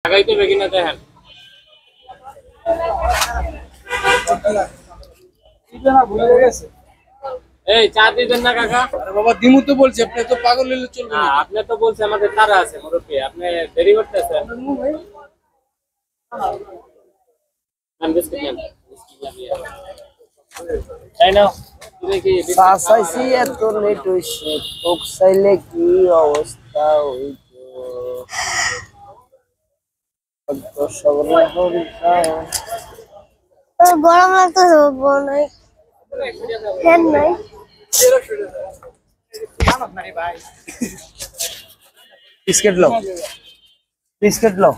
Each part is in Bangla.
লাগাইতে হবে কিনা দেখেন। এই চা দিবেন না কাকা? আরে বাবা দিমু তো বলছি, আপনি তো পাগল হলে চলবে না না। আপনি তো বলছেন আমাদের তারা আছে মুরব্বী, আপনি দেরি করতেছেন। আমি বিস্কিট নেন। তাই না? চাইছি এত লেট হইছে, কোক চাইলে কি অবস্থা হইতো। গরম লাগতেছে বোন, ফ্যান নাই। বিস্কিট লো, বিস্কিট লো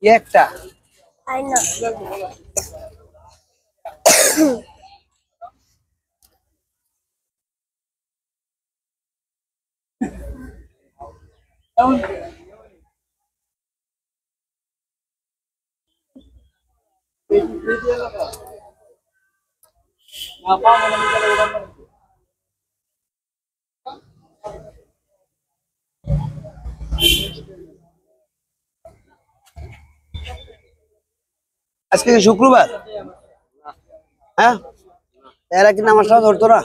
একটা। তাই না? আজকে কি শুক্রবার? হ্যাঁ, এরা কি নামাজ ধরতো না?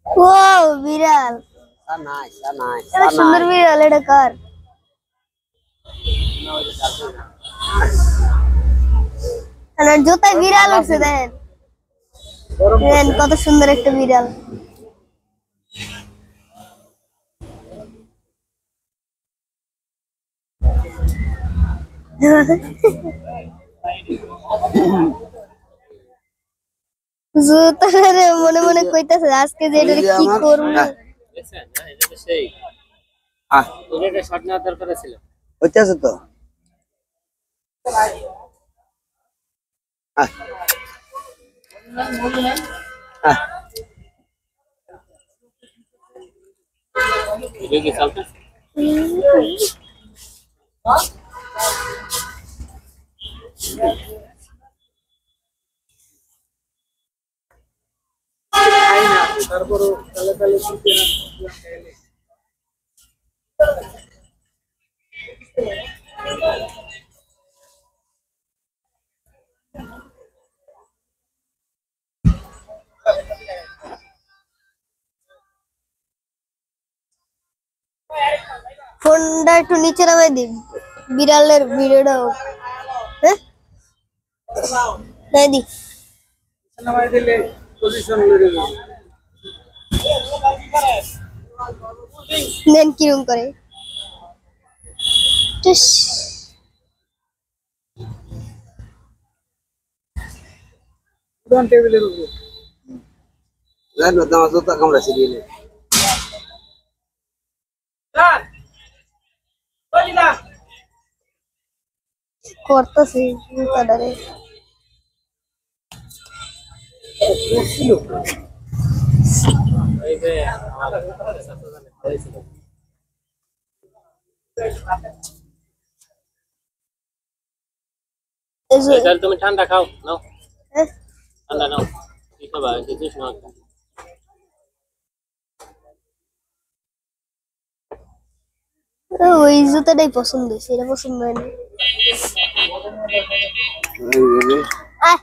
ও বিড়াল, নাই নাই এত সুন্দর বিড়াল, এটা কার? আর জুতায় বিড়াল উঠছে, দেখেন দেখেন কত সুন্দর একটা বিড়াল। জুতারে মনে মনে কইতাছে আজকে যে এটা কি করব। দেখছেন না, এটা তো সেই এটা শট নেওয়ার দরকার ছিল। হইতেছে তো। এটা কি চলতেছে? তারপরও তালে তালে ফোনটা একটু নিচে নামাই দিন, বিড়ালের ভিডিওটা হোক। হ্যাঁ নাই দি নামাই দিলে পজিশন লড়ে যাবে। দেন কিরম করে টুস। পুরান টেবিলের উপর জানো তোমার জুতা কামড়াছে দিলে। করতেছি জুতাটারে। এই যে আমার ছাত্রজনে খাওয়াইছিল। এই যে তাহলে তুমি ঠান্ডা খাও, নাও হ্যাঁ, ঠান্ডা নাও। কি খাবা? জুস নাও। ওই জুতাটাই পছন্দ হয়েছে, এটা পছন্দ হয় না। আহ,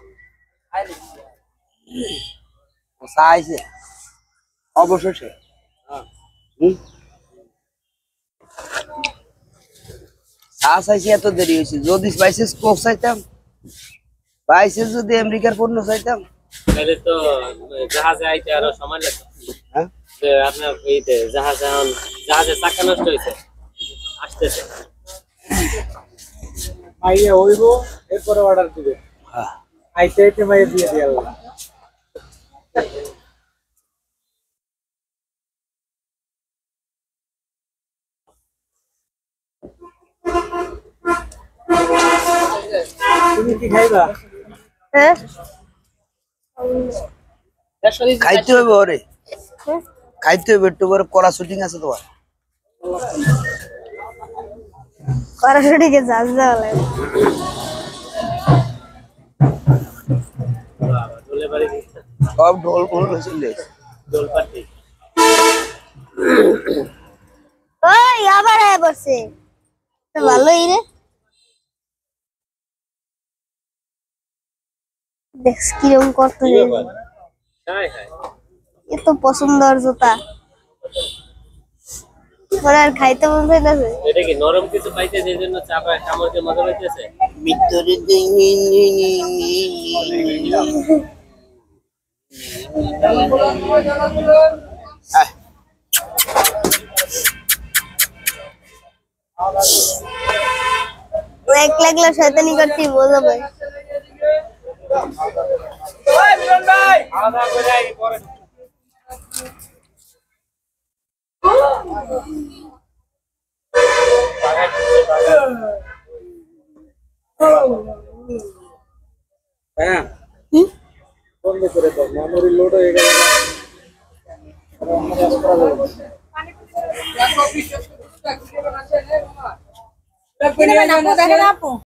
চাইছে অবশেষে। চা চাইছি, এত দেরি হয়েছে। যদি বাইসেস কোক চাইতাম, বাইসেস যদি আমেরিকার পণ্য চাইতাম। তাহলে তো জাহাজে আইতে আরো সময় লাগবে। হ্যাঁ, যে আপনার এইতে জাহাজের চাকা নষ্ট হয়েছে, আসতেছে। মাইয়া হইব, এরপরে অর্ডার দিবে। আইতে আইতে মাইয়া দিয়ে দিয়ে তুমি কি খাইবা? হ্যাঁ খাইতে হবে ওরে, খাইতে হবে একটু করে, কড়া শুটিং আছে তোমার। কড়াশুটিকে ঝাঁজ দেওয়া লাগে। দোলে বাড়ি দিচ্ছে সব ঢোল ফোল চলে দোল পার্টি। ওই আবার আয় পড়ছে, তো ভালোই রে। দেখ কিরকম করতে কি ব্যাপার? হাই হাই, এত পছন্দের জুতা, ওর আর খাইতে মন চাইতেছে। এটা কি নরম কিছু পাইছে যে জন্য চাপা কামড়কে মজা পাইতেছে? ভিতরে ও এক লাগলে শয়তানি করতে মজা পায়। হ্যাঁ হুম? বন্ধ করে দাও, মেমোরি লোড হয়ে গেল। আপু দেখেন আপু